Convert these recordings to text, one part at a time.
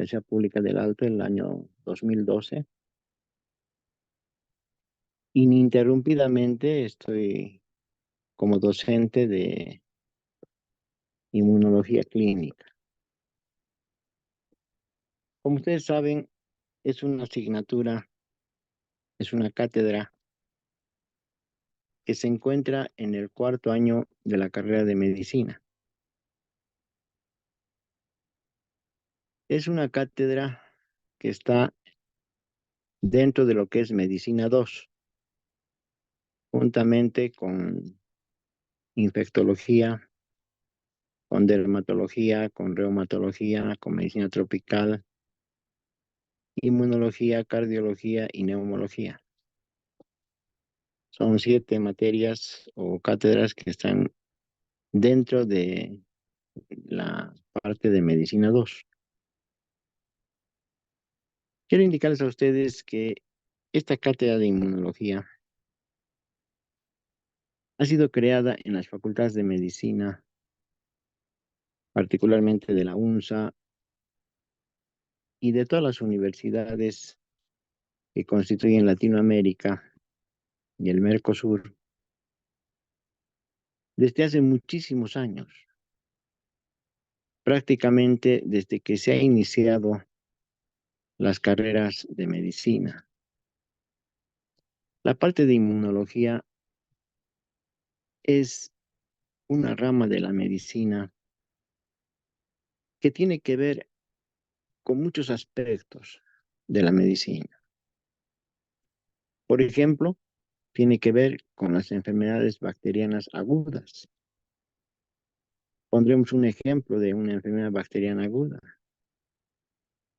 Universidad Pública del Alto en el año 2012. Ininterrumpidamente estoy como docente de inmunología clínica. Como ustedes saben, es una asignatura, es una cátedra que se encuentra en el cuarto año de la carrera de medicina. Es una cátedra que está dentro de lo que es Medicina 2, juntamente con infectología, con dermatología, con reumatología, con medicina tropical, inmunología, cardiología y neumología. Son 7 materias o cátedras que están dentro de la parte de Medicina 2. Quiero indicarles a ustedes que esta cátedra de inmunología ha sido creada en las facultades de medicina, particularmente de la UNSA y de todas las universidades que constituyen Latinoamérica y el Mercosur desde hace muchísimos años, prácticamente desde que se ha iniciado las carreras de medicina. La parte de inmunología es una rama de la medicina que tiene que ver con muchos aspectos de la medicina. Por ejemplo, tiene que ver con las enfermedades bacterianas agudas. Pondremos un ejemplo de una enfermedad bacteriana aguda.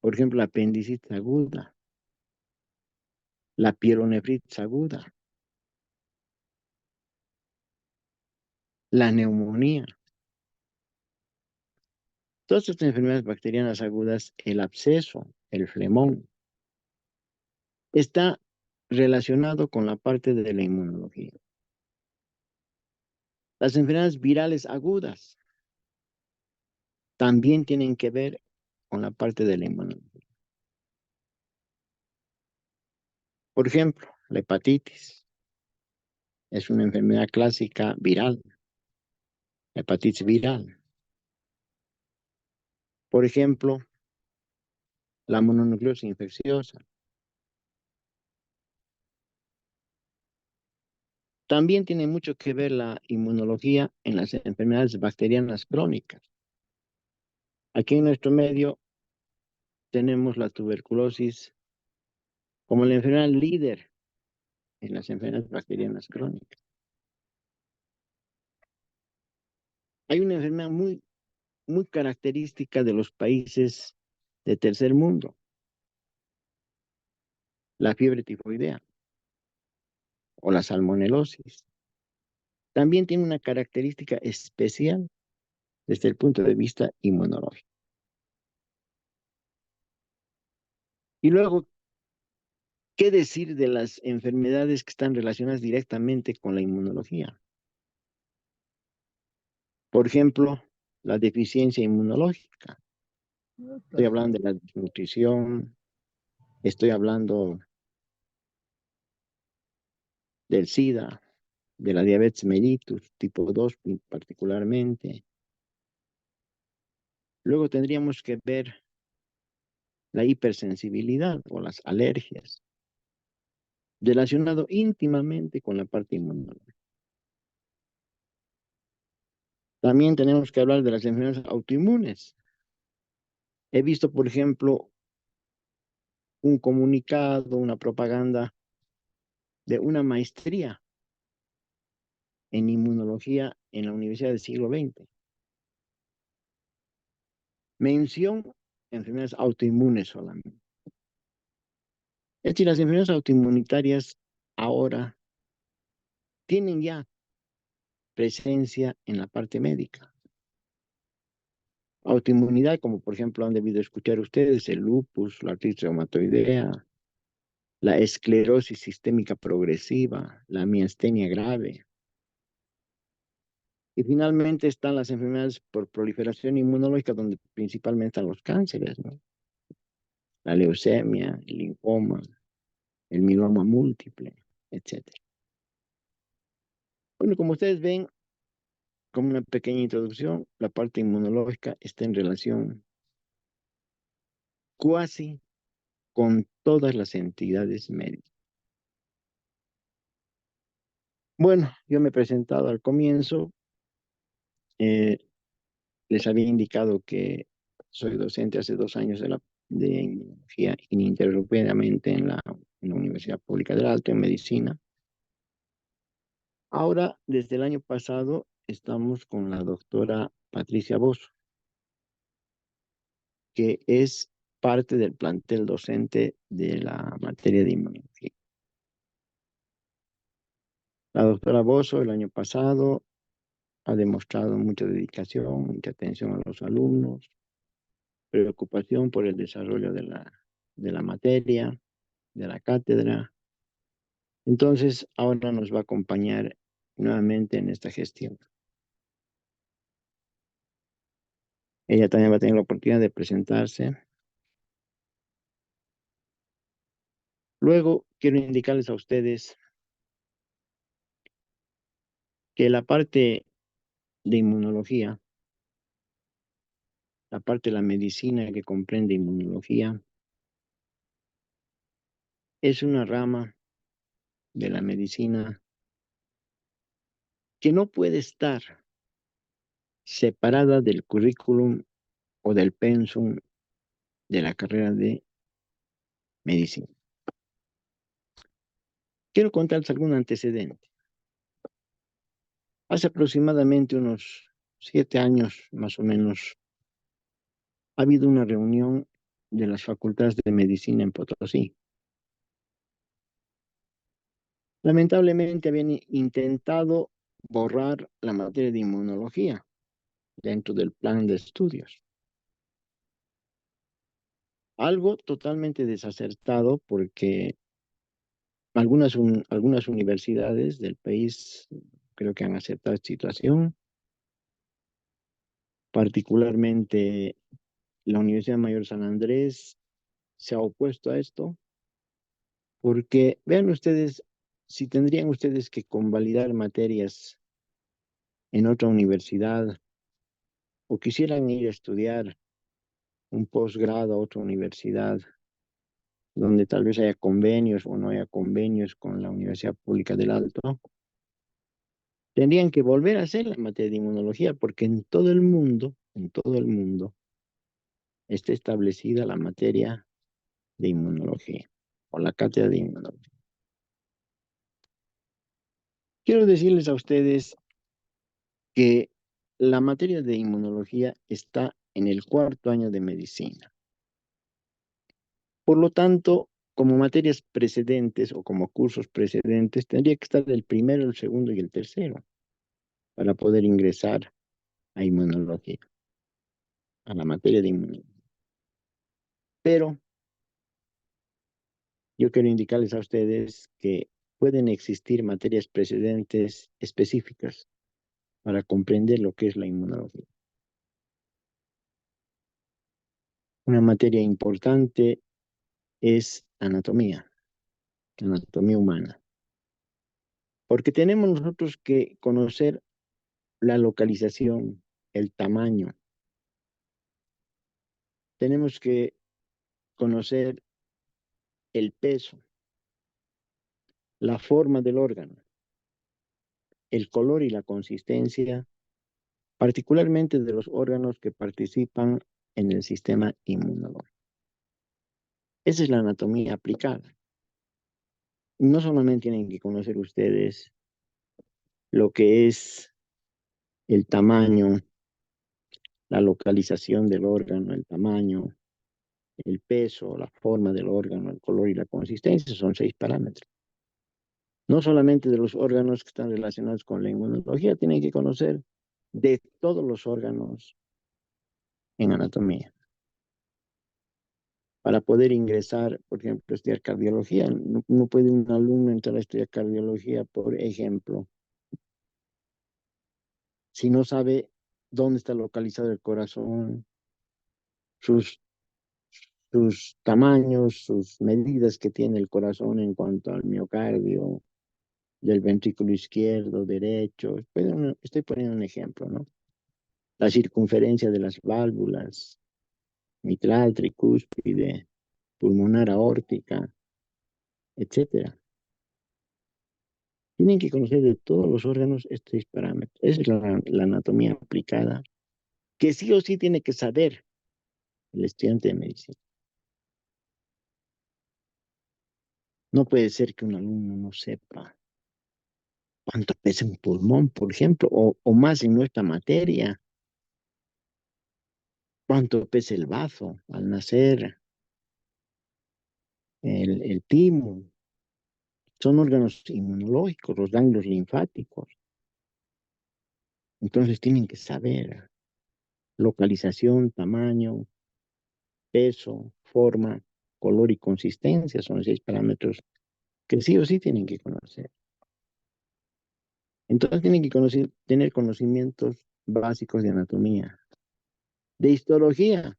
Por ejemplo, la apendicitis aguda, la pielonefritis aguda, la neumonía. Todas estas enfermedades bacterianas agudas, el absceso, el flemón, está relacionado con la parte de la inmunología. Las enfermedades virales agudas también tienen que ver con la parte de la inmunología. Por ejemplo, la hepatitis es una enfermedad clásica viral, hepatitis viral. Por ejemplo, la mononucleosis infecciosa. También tiene mucho que ver la inmunología en las enfermedades bacterianas crónicas. Aquí en nuestro medio tenemos la tuberculosis como la enfermedad líder en las enfermedades bacterianas crónicas. Hay una enfermedad muy característica de los países de tercer mundo, la fiebre tifoidea o la salmonelosis. También tiene una característica especial desde el punto de vista inmunológico. Y luego, ¿qué decir de las enfermedades que están relacionadas directamente con la inmunología? Por ejemplo, la deficiencia inmunológica. Estoy hablando de la desnutrición, estoy hablando del SIDA, de la diabetes mellitus tipo 2 particularmente. Luego tendríamos que ver la hipersensibilidad o las alergias, relacionado íntimamente con la parte inmunológica. También tenemos que hablar de las enfermedades autoinmunes. He visto, por ejemplo, un comunicado, una propaganda de una maestría en inmunología en la Universidad del siglo XX. Mención enfermedades autoinmunes solamente. Es decir, las enfermedades autoinmunitarias ahora tienen ya presencia en la parte médica. Autoinmunidad, como por ejemplo han debido escuchar ustedes, el lupus, la artritis reumatoidea, la esclerosis sistémica progresiva, la miastenia grave. Y finalmente están las enfermedades por proliferación inmunológica, donde principalmente están los cánceres, ¿no? la leucemia, el linfoma, el mieloma múltiple, etcétera. Bueno, como ustedes ven, como una pequeña introducción, la parte inmunológica está en relación cuasi con todas las entidades médicas. Bueno, yo me he presentado al comienzo, eh, les había indicado que soy docente hace 2 años de inmunología ininterrumpidamente en la Universidad Pública del Alto, en medicina. Ahora, desde el año pasado, estamos con la doctora Patricia Bozo, que es parte del plantel docente de la materia de inmunología. La doctora Bozo el año pasado ha demostrado mucha dedicación, mucha atención a los alumnos, preocupación por el desarrollo de la materia, de la cátedra. Entonces, ahora nos va a acompañar nuevamente en esta gestión. Ella también va a tener la oportunidad de presentarse. Luego, quiero indicarles a ustedes que la parte de inmunología, la parte de la medicina que comprende inmunología, es una rama de la medicina que no puede estar separada del currículum o del pensum de la carrera de medicina. Quiero contarles algún antecedente. Hace aproximadamente unos 7 años, más o menos, ha habido una reunión de las facultades de medicina en Potosí. Lamentablemente habían intentado borrar la materia de inmunología dentro del plan de estudios. Algo totalmente desacertado porque algunas universidades del país creo que han aceptado esta situación, particularmente la Universidad Mayor San Andrés se ha opuesto a esto, porque vean ustedes, si tendrían ustedes que convalidar materias en otra universidad o quisieran ir a estudiar un posgrado a otra universidad donde tal vez haya convenios o no haya convenios con la Universidad Pública del Alto, tendrían que volver a hacer la materia de inmunología porque en todo el mundo, está establecida la materia de inmunología o la cátedra de inmunología. Quiero decirles a ustedes que la materia de inmunología está en el 4 año de medicina. Por lo tanto, como materias precedentes o como cursos precedentes, tendría que estar el primero, el segundo y el tercero para poder ingresar a inmunología, a la materia de inmunología. Pero yo quiero indicarles a ustedes que pueden existir materias precedentes específicas para comprender lo que es la inmunología. Una materia importante es anatomía humana, porque tenemos nosotros que conocer la localización, el tamaño, tenemos que conocer el peso, la forma del órgano, el color y la consistencia, particularmente de los órganos que participan en el sistema inmunológico. Esa es la anatomía aplicada. No solamente tienen que conocer ustedes lo que es el tamaño, la localización del órgano, el tamaño, el peso, la forma del órgano, el color y la consistencia, son 6 parámetros. No solamente de los órganos que están relacionados con la inmunología, tienen que conocer de todos los órganos en anatomía. Para poder ingresar, por ejemplo, a estudiar cardiología, no puede un alumno entrar a estudiar cardiología, por ejemplo, si no sabe dónde está localizado el corazón, sus sus tamaños, sus medidas que tiene el corazón en cuanto al miocardio, del ventrículo izquierdo, derecho. Estoy poniendo un ejemplo, ¿no? La circunferencia de las válvulas, mitral, tricúspide, pulmonar, aórtica, etcétera. Tienen que conocer de todos los órganos estos parámetros. Esa es la anatomía aplicada, que sí o sí tiene que saber el estudiante de medicina. No puede ser que un alumno no sepa cuánto pesa un pulmón, por ejemplo, o más en nuestra materia, cuánto pesa el bazo al nacer, el timo. Son órganos inmunológicos, los ganglios linfáticos. Entonces tienen que saber localización, tamaño, peso, forma, color y consistencia. Son 6 parámetros que sí o sí tienen que conocer. Entonces tienen que tener conocimientos básicos de anatomía, de histología.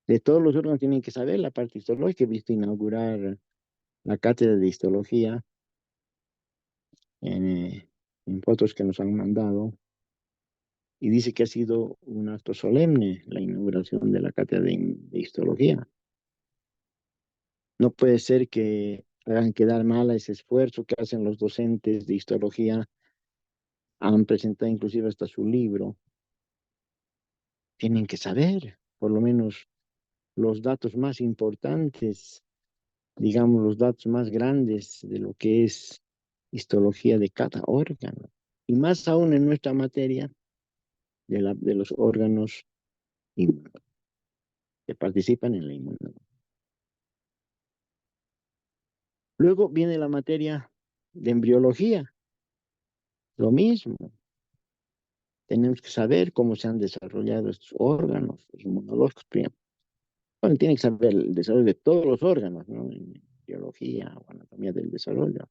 De todos los órganos tienen que saber la parte histológica. He visto inaugurar la cátedra de histología en fotos que nos han mandado y dice que ha sido un acto solemne la inauguración de la cátedra de histología. No puede ser que hagan quedar mal ese esfuerzo que hacen los docentes de histología. Han presentado inclusive hasta su libro. Tienen que saber, por lo menos, los datos más importantes, digamos, los datos más grandes de lo que es histología de cada órgano. Y más aún en nuestra materia de los órganos que participan en la inmunología. Luego viene la materia de embriología, lo mismo. Tenemos que saber cómo se han desarrollado estos órganos inmunológicos. Bueno, tiene que saber el desarrollo de todos los órganos, ¿no? En biología o anatomía del desarrollo.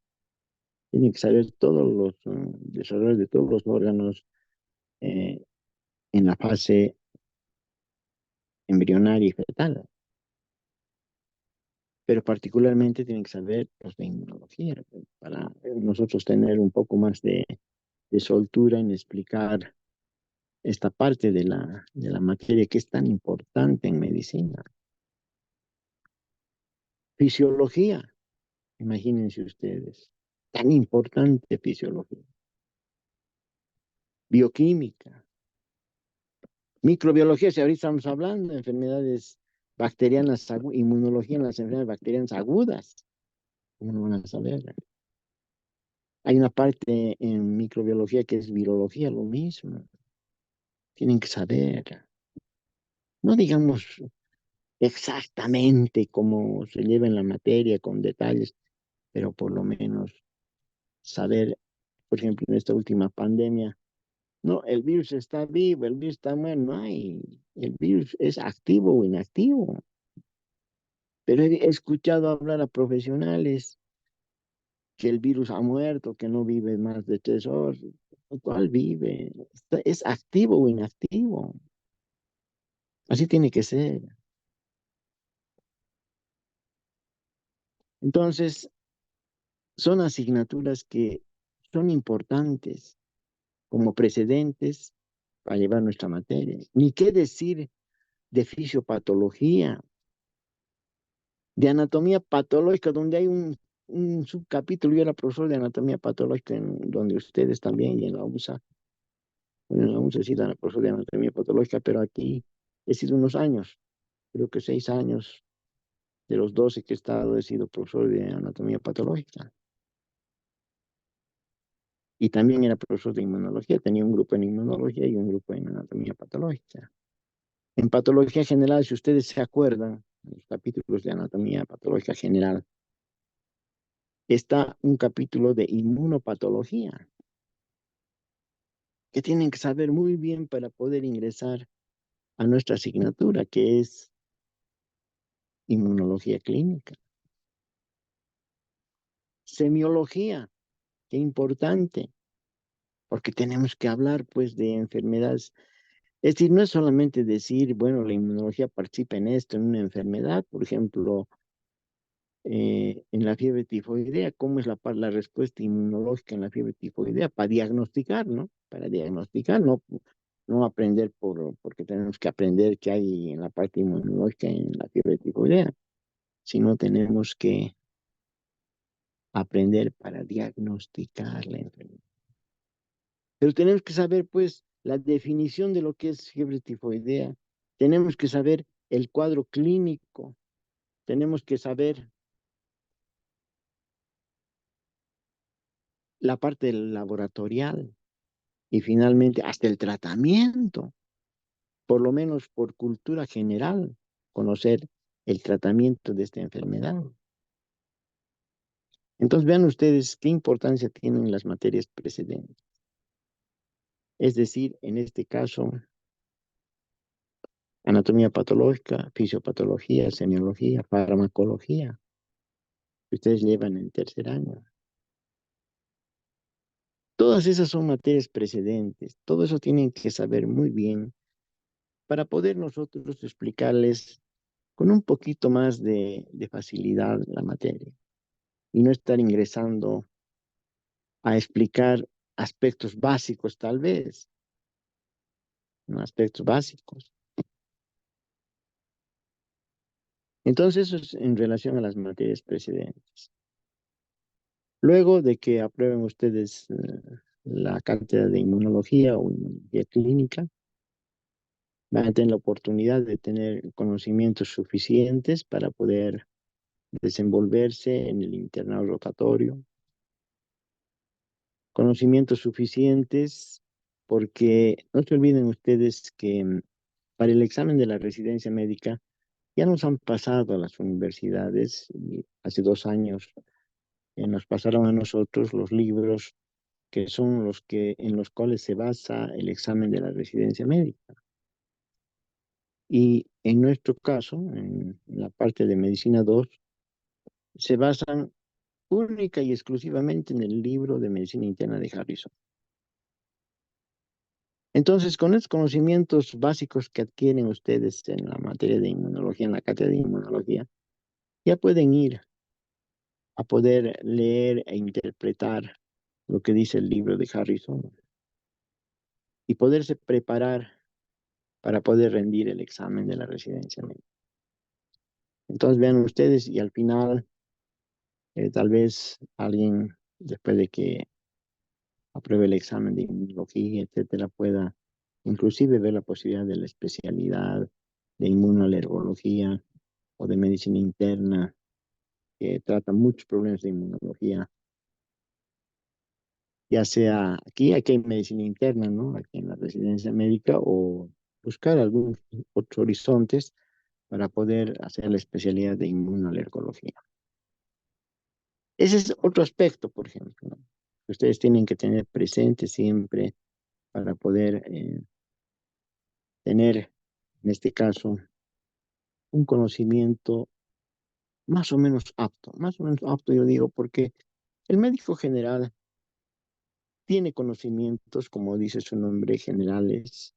Tiene que saber todos los desarrollos de todos los órganos eh, en la fase embrionaria y fetal. Pero particularmente tienen que saber los de inmunología para nosotros tener un poco más de soltura en explicar esta parte de la materia que es tan importante en medicina. Fisiología, imagínense ustedes, tan importante fisiología. Bioquímica, microbiología, si ahorita estamos hablando de enfermedades bacterianas, inmunología en las enfermedades bacterianas agudas, ¿cómo no van a saber? Hay una parte en microbiología que es virología, lo mismo. Tienen que saber, no digamos exactamente cómo se lleva en la materia con detalles, pero por lo menos saber, por ejemplo, en esta última pandemia, no, el virus está vivo, el virus está muerto, no hay, el virus es activo o inactivo. Pero he escuchado hablar a profesionales que el virus ha muerto, que no vive más de 3 horas. ¿Cuál vive? Es activo o inactivo. Así tiene que ser. Entonces, son asignaturas que son importantes como precedentes para llevar nuestra materia. Ni qué decir de fisiopatología, de anatomía patológica, donde hay un subcapítulo. Yo era profesor de anatomía patológica, donde ustedes también, y en la UNSA. Bueno, en la UNSA sí dan profesor de anatomía patológica, pero aquí he sido unos años, creo que 6 años de los 12 que he estado, he sido profesor de anatomía patológica. Y también era profesor de inmunología, tenía un grupo en inmunología y un grupo en anatomía patológica. En patología general, si ustedes se acuerdan, en los capítulos de anatomía patológica general, está un capítulo de inmunopatología, que tienen que saber muy bien para poder ingresar a nuestra asignatura, que es inmunología clínica. Semiología, qué importante, porque tenemos que hablar pues de enfermedades Es decir, no es solamente decir, bueno, la inmunología participa en esto, en una enfermedad, por ejemplo, en la fiebre tifoidea, ¿cómo es la respuesta inmunológica en la fiebre tifoidea? Para diagnosticar, ¿no? Para diagnosticar, no, no aprender porque tenemos que aprender qué hay en la parte inmunológica en la fiebre tifoidea, sino tenemos que aprender para diagnosticar la enfermedad. Pero tenemos que saber, pues, la definición de lo que es fiebre tifoidea. Tenemos que saber el cuadro clínico. Tenemos que saber la parte laboratorial y finalmente hasta el tratamiento, por lo menos por cultura general, conocer el tratamiento de esta enfermedad. Entonces vean ustedes qué importancia tienen las materias precedentes. Es decir, en este caso, anatomía patológica, fisiopatología, semiología, farmacología, que ustedes llevan en tercer año. Todas esas son materias precedentes. Todo eso tienen que saber muy bien para poder nosotros explicarles con un poquito más de facilidad la materia y no estar ingresando a explicar aspectos básicos tal vez, ¿no? Aspectos básicos. Entonces eso es en relación a las materias precedentes. Luego de que aprueben ustedes la cátedra de inmunología o inmunología clínica, van a tener la oportunidad de tener conocimientos suficientes para poder desenvolverse en el internado rotatorio, conocimientos suficientes porque no se olviden ustedes que para el examen de la residencia médica ya nos han pasado a las universidades y hace 2 años nos pasaron a nosotros los libros que son los que en los cuales se basa el examen de la residencia médica. Y en nuestro caso, en la parte de Medicina 2 se basan única y exclusivamente en el libro de Medicina Interna de Harrison. Entonces, con esos conocimientos básicos que adquieren ustedes en la materia de inmunología, en la cátedra de inmunología, ya pueden ir a poder leer e interpretar lo que dice el libro de Harrison y poderse preparar para poder rendir el examen de la residencia médica. Entonces, vean ustedes y al final, tal vez alguien, después de que apruebe el examen de inmunología, etcétera, pueda inclusive ver la posibilidad de la especialidad de inmunoalergología o de medicina interna, que trata muchos problemas de inmunología, ya sea aquí hay medicina interna, ¿no? Aquí en la residencia médica, o buscar algunos otros horizontes para poder hacer la especialidad de inmunoalergología. Ese es otro aspecto, por ejemplo, ¿no? Que ustedes tienen que tener presente siempre para poder tener, en este caso, un conocimiento más o menos apto yo digo, porque el médico general tiene conocimientos, como dice su nombre, generales,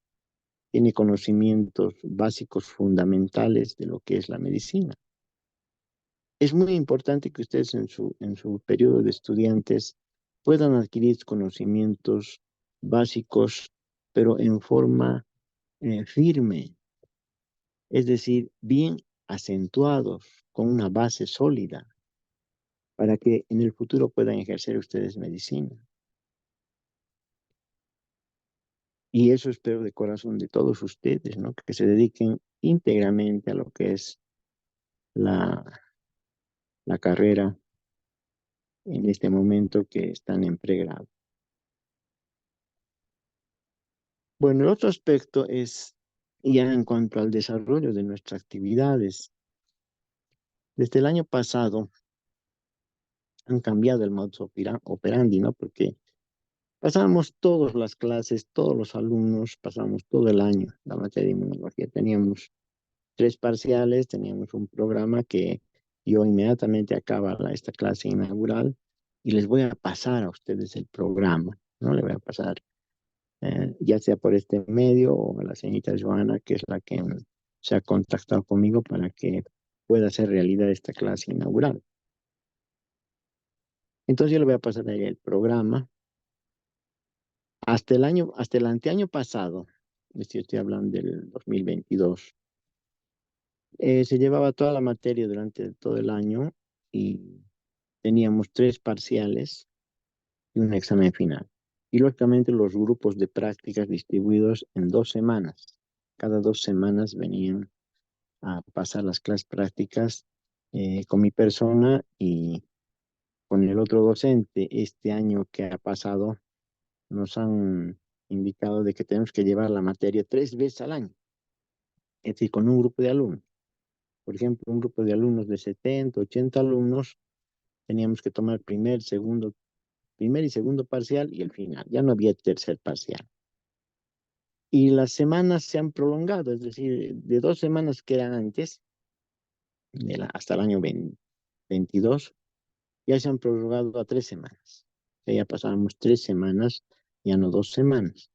tiene conocimientos básicos fundamentales de lo que es la medicina. Es muy importante que ustedes en su periodo de estudiantes puedan adquirir conocimientos básicos, pero en forma firme, es decir, bien acentuados, con una base sólida, para que en el futuro puedan ejercer ustedes medicina. Y eso espero de corazón de todos ustedes, ¿no? Que se dediquen íntegramente a lo que es la, la carrera en este momento que están en pregrado. Bueno, el otro aspecto es ya en cuanto al desarrollo de nuestras actividades. Desde el año pasado han cambiado el modus operandi, ¿no? Porque pasábamos todas las clases, todos los alumnos, pasamos todo el año la materia de inmunología. Teníamos 3 parciales, teníamos un programa que yo inmediatamente acaba esta clase inaugural y les voy a pasar a ustedes el programa, ¿no? Le voy a pasar ya sea por este medio o a la señorita Joana, que es la que se ha contactado conmigo para que pueda hacer realidad esta clase inaugural. Entonces yo le voy a pasar ahí el programa. Hasta el anteaño pasado, estoy hablando del 2022, se llevaba toda la materia durante todo el año y teníamos 3 parciales y un examen final. Y lógicamente los grupos de prácticas distribuidos en 2 semanas. Cada 2 semanas venían a pasar las clases prácticas con mi persona y con el otro docente. Este año que ha pasado nos han indicado de que tenemos que llevar la materia 3 veces al año, es decir, con un grupo de alumnos. Por ejemplo, un grupo de alumnos de 70, 80 alumnos, teníamos que tomar primer y segundo parcial y el final. Ya no había tercer parcial. Y las semanas se han prolongado, es decir, de 2 semanas que eran antes, hasta el año 22, ya se han prorrogado a 3 semanas. O sea, ya pasábamos 3 semanas, ya no 2 semanas.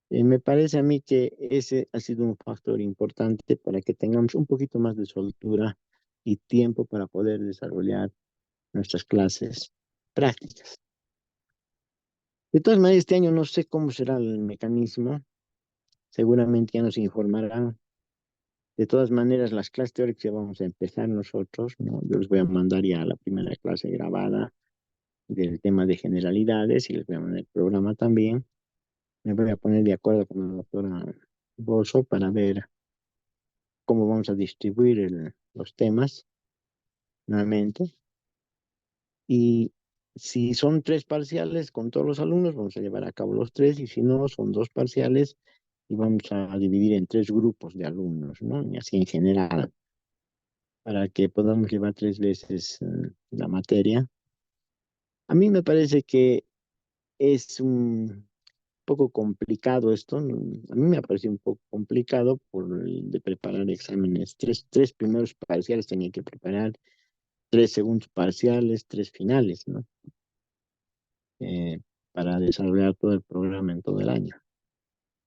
Me parece a mí que ese ha sido un factor importante para que tengamos un poquito más de soltura y tiempo para poder desarrollar nuestras clases prácticas. De todas maneras, este año no sé cómo será el mecanismo, seguramente ya nos informarán. De todas maneras, las clases teóricas ya vamos a empezar nosotros, ¿no? Yo les voy a mandar ya la primera clase grabada del tema de generalidades y les voy a mandar el programa también. Me voy a poner de acuerdo con la doctora Bozo para ver cómo vamos a distribuir los temas nuevamente. Y si son 3 parciales con todos los alumnos, vamos a llevar a cabo los 3, y si no, son 2 parciales y vamos a dividir en 3 grupos de alumnos, ¿no? Y así en general, para que podamos llevar 3 veces la materia. A mí me parece que es un poco complicado esto, ¿no? A mí me ha parecido un poco complicado por el de preparar exámenes. Tres primeros parciales tenía que preparar, 3 segundos parciales, 3 finales, ¿no? Para desarrollar todo el programa en todo el año.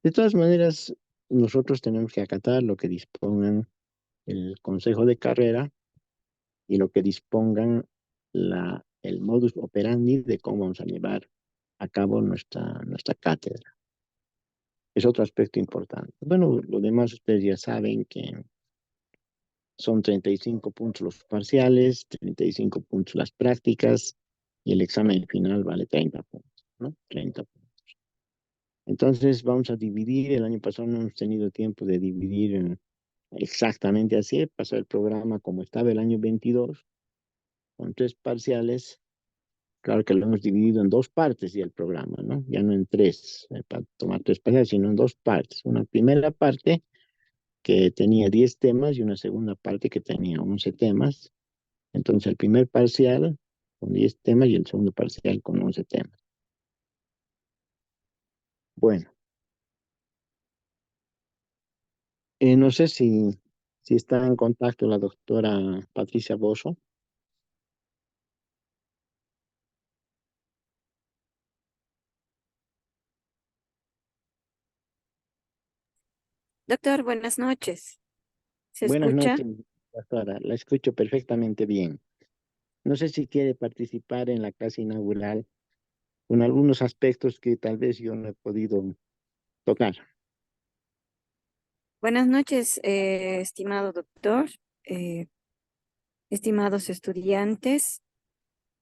De todas maneras, nosotros tenemos que acatar lo que dispongan el consejo de carrera y lo que dispongan el modus operandi de cómo vamos a llevar a cabo nuestra cátedra. Es otro aspecto importante. Bueno, lo demás ustedes ya saben que son 35 puntos los parciales, 35 puntos las prácticas y el examen final vale 30 puntos, ¿no? 30 puntos. Entonces vamos a dividir, el año pasado no hemos tenido tiempo de dividir exactamente así, pasó el programa como estaba el año 22, con 3 parciales. Claro que lo hemos dividido en 2 partes y el programa, ¿no? Ya no en 3, para tomar 3 parciales, sino en 2 partes. Una primera parte que tenía 10 temas y una segunda parte que tenía 11 temas. Entonces el primer parcial con 10 temas y el segundo parcial con 11 temas. Bueno, no sé si está en contacto la doctora Patricia Bozo. Doctor, buenas noches. ¿Se Buenas escucha? noches, doctora. La escucho perfectamente bien. No sé si quiere participar en la clase inaugural con algunos aspectos que tal vez yo no he podido tocar. Buenas noches, estimado doctor, eh, estimados estudiantes.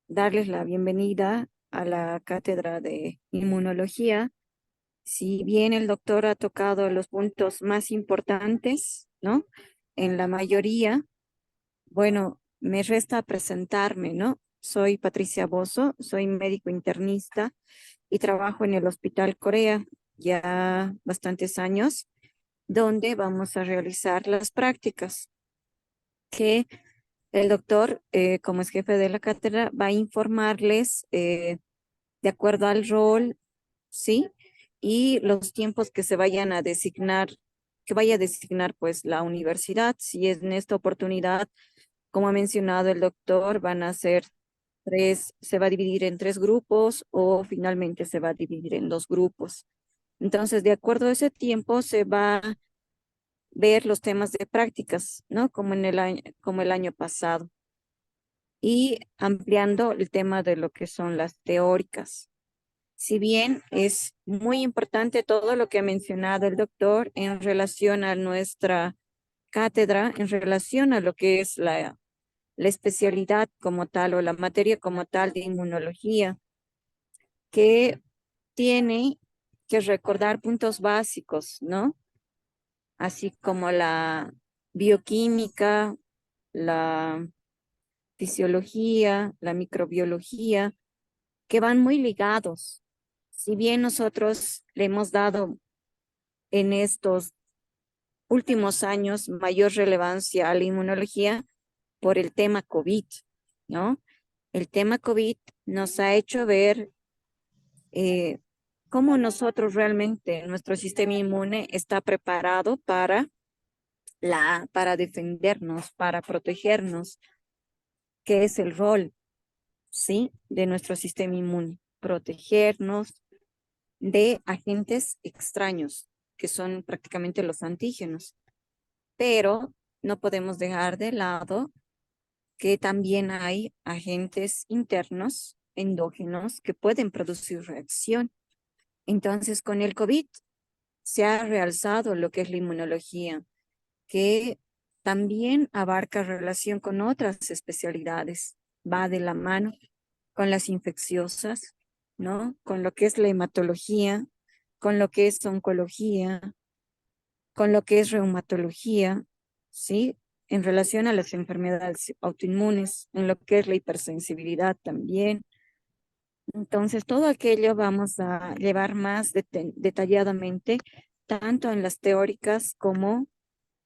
Darles la bienvenida a la cátedra de inmunología. Si bien el doctor ha tocado los puntos más importantes, ¿no? En la mayoría, bueno, me resta presentarme, ¿no? Soy Patricia Bozo, soy médico internista y trabajo en el Hospital Corea ya bastantes años, donde vamos a realizar las prácticas que el doctor, como es jefe de la cátedra, va a informarles de acuerdo al rol, ¿sí? Y los tiempos que se vayan a designar, que vaya a designar pues la universidad. Si es en esta oportunidad, como ha mencionado el doctor, van a ser se va a dividir en 3 grupos o finalmente se va a dividir en 2 grupos. Entonces, de acuerdo a ese tiempo, se va a ver los temas de prácticas, ¿no? Como el año pasado. Y ampliando el tema de lo que son las teóricas. Si bien es muy importante todo lo que ha mencionado el doctor en relación a nuestra cátedra, en relación a lo que es la especialidad como tal o la materia como tal de inmunología, que tiene que recordar puntos básicos, ¿no? Así como la bioquímica, la fisiología, la microbiología, que van muy ligados. Si bien nosotros le hemos dado en estos últimos años mayor relevancia a la inmunología por el tema COVID, ¿no? El tema COVID nos ha hecho ver eh, cómo nosotros realmente, nuestro sistema inmune está preparado para defendernos, para protegernos, que es el rol, ¿sí? De nuestro sistema inmune, protegernos de agentes extraños, que son prácticamente los antígenos. Pero no podemos dejar de lado que también hay agentes internos, endógenos, que pueden producir reacción. Entonces, con el COVID se ha realzado lo que es la inmunología, que también abarca relación con otras especialidades, va de la mano con las infecciosas, ¿no? Con lo que es la hematología, con lo que es oncología, con lo que es reumatología, ¿sí? En relación a las enfermedades autoinmunes, en lo que es la hipersensibilidad también. Entonces, todo aquello vamos a llevar más detalladamente, tanto en las teóricas como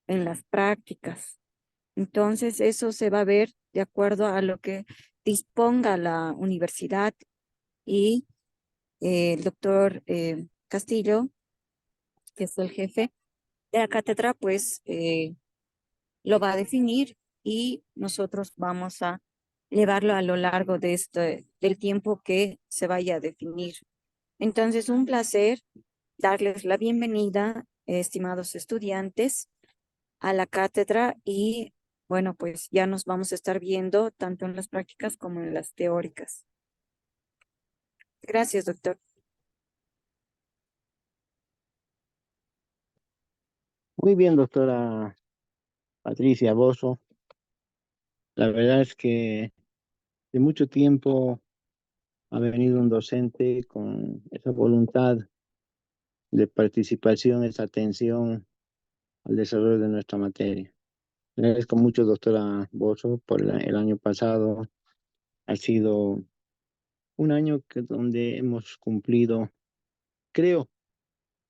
en las prácticas. Entonces, eso se va a ver de acuerdo a lo que disponga la universidad y el doctor Castillo, que es el jefe de la cátedra, pues lo va a definir y nosotros vamos a llevarlo a lo largo de del tiempo que se vaya a definir. Entonces, un placer darles la bienvenida, estimados estudiantes, a la cátedra y bueno, pues ya nos vamos a estar viendo tanto en las prácticas como en las teóricas. Gracias, doctor. Muy bien, doctora Patricia Bozo. La verdad es que de mucho tiempo ha venido un docente con esa voluntad de participación, esa atención al desarrollo de nuestra materia. Le agradezco mucho, doctora Bozo, por el año pasado. Ha sido un año donde hemos cumplido, creo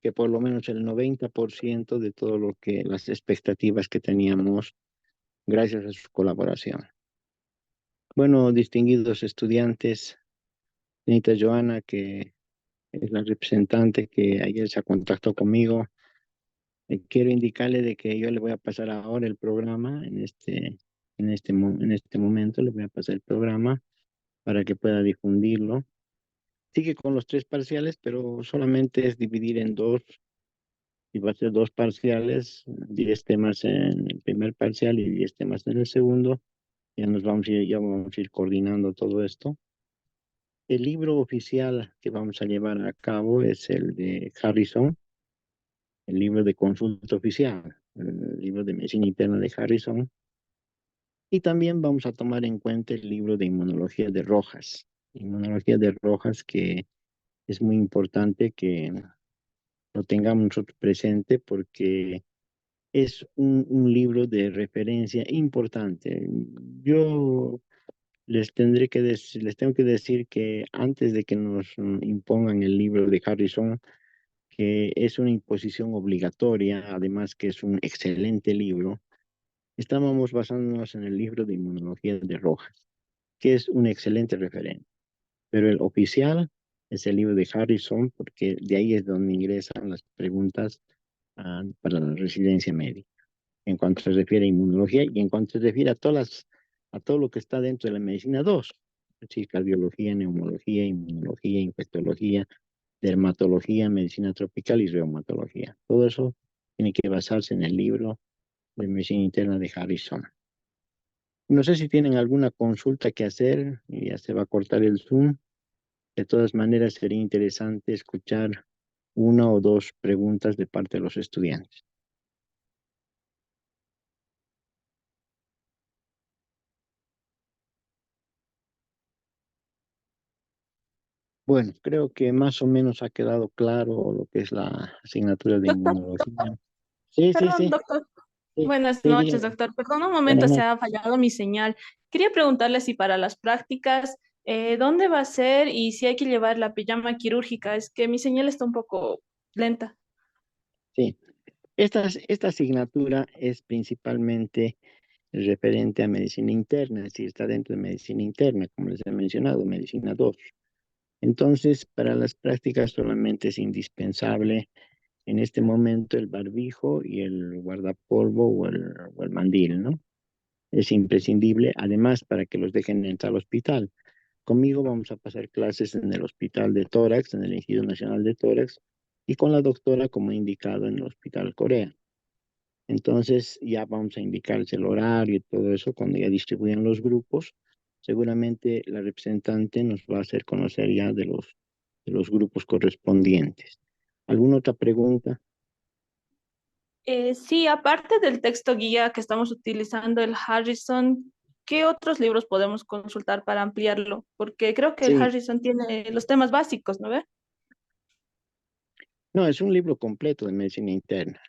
que por lo menos el 90% de todo lo que las expectativas que teníamos gracias a su colaboración. Bueno, distinguidos estudiantes, señorita Joana, que es la representante que ayer se contactó conmigo, quiero indicarle de que yo le voy a pasar ahora el programa en este momento le voy a pasar el programa para que pueda difundirlo. Sigue con los tres parciales, pero solamente es dividir en dos y va a ser dos parciales, 10 temas en el primer parcial y 10 temas en el segundo. Ya vamos a ir coordinando todo esto. El libro oficial que vamos a llevar a cabo es el de Harrison, el libro de consulta oficial, el libro de medicina interna de Harrison. Y también vamos a tomar en cuenta el libro de inmunología de Rojas. Inmunología de Rojas, que es muy importante que lo tengamos nosotros presente porque es un libro de referencia importante. Yo les tengo que decir que antes de que nos impongan el libro de Harrison, que es una imposición obligatoria, además que es un excelente libro, estábamos basándonos en el libro de inmunología de Rojas, que es un excelente referente. Pero el oficial es el libro de Harrison, porque de ahí es donde ingresan las preguntas para la residencia médica, en cuanto se refiere a inmunología y en cuanto se refiere a todo lo que está dentro de la medicina 2, es decir, cardiología, neumología, inmunología, infectología, dermatología, medicina tropical y reumatología. Todo eso tiene que basarse en el libro de medicina interna de Harrison. No sé si tienen alguna consulta que hacer, y ya se va a cortar el Zoom. De todas maneras, sería interesante escuchar una o dos preguntas de parte de los estudiantes. Bueno, creo que más o menos ha quedado claro lo que es la asignatura de Doctor, inmunología. Sí, sí, perdón, sí, doctor. sí, Buenas sí, noches, dígame. doctor. Perdón, un Buenas momento se noches. ha fallado mi señal. Quería preguntarle si para las prácticas, ¿dónde va a ser y si hay que llevar la pijama quirúrgica? Es que mi señal está un poco lenta. Sí, esta asignatura es principalmente referente a medicina interna, es decir, está dentro de medicina interna, como les he mencionado, medicina 2. Entonces, para las prácticas solamente es indispensable en este momento el barbijo y el guardapolvo o el mandil, ¿no? Es imprescindible, además, para que los dejen entrar al hospital. Conmigo vamos a pasar clases en el Hospital de Tórax, en el Instituto Nacional de Tórax, y con la doctora, como he indicado, en el Hospital Corea. Entonces ya vamos a indicarles el horario y todo eso cuando ya distribuyan los grupos. Seguramente la representante nos va a hacer conocer ya de los grupos correspondientes. ¿Alguna otra pregunta? Sí, aparte del texto guía que estamos utilizando, el Harrison, ¿qué otros libros podemos consultar para ampliarlo? Porque creo que el Sí, Harrison tiene los temas básicos, ¿no ve? no, es un libro completo de medicina interna.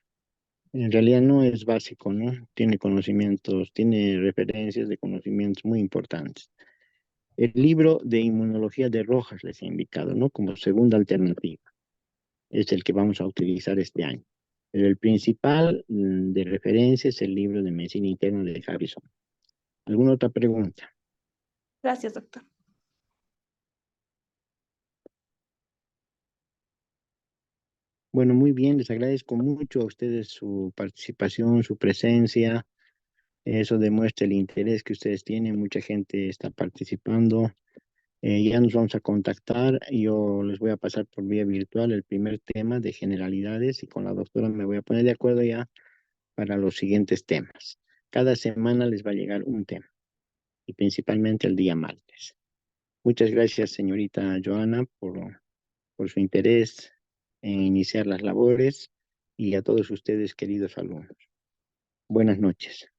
En realidad no es básico, ¿no? Tiene conocimientos, tiene referencias de conocimientos muy importantes. El libro de inmunología de Rojas les he indicado, ¿no? Como segunda alternativa. Es el que vamos a utilizar este año. Pero el principal de referencia es el libro de medicina interna de Harrison. ¿Alguna otra pregunta? Gracias, doctor. Bueno, muy bien, les agradezco mucho a ustedes su participación, su presencia. Eso demuestra el interés que ustedes tienen. Mucha gente está participando. Ya nos vamos a contactar. Yo les voy a pasar por vía virtual el primer tema de generalidades y con la doctora me voy a poner de acuerdo ya para los siguientes temas. Cada semana les va a llegar un tema y principalmente el día martes. Muchas gracias, señorita Joana, por su interés en iniciar las labores y a todos ustedes, queridos alumnos. Buenas noches.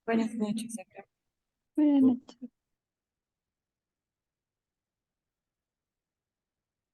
Buenas noches, acá. Buenas noches.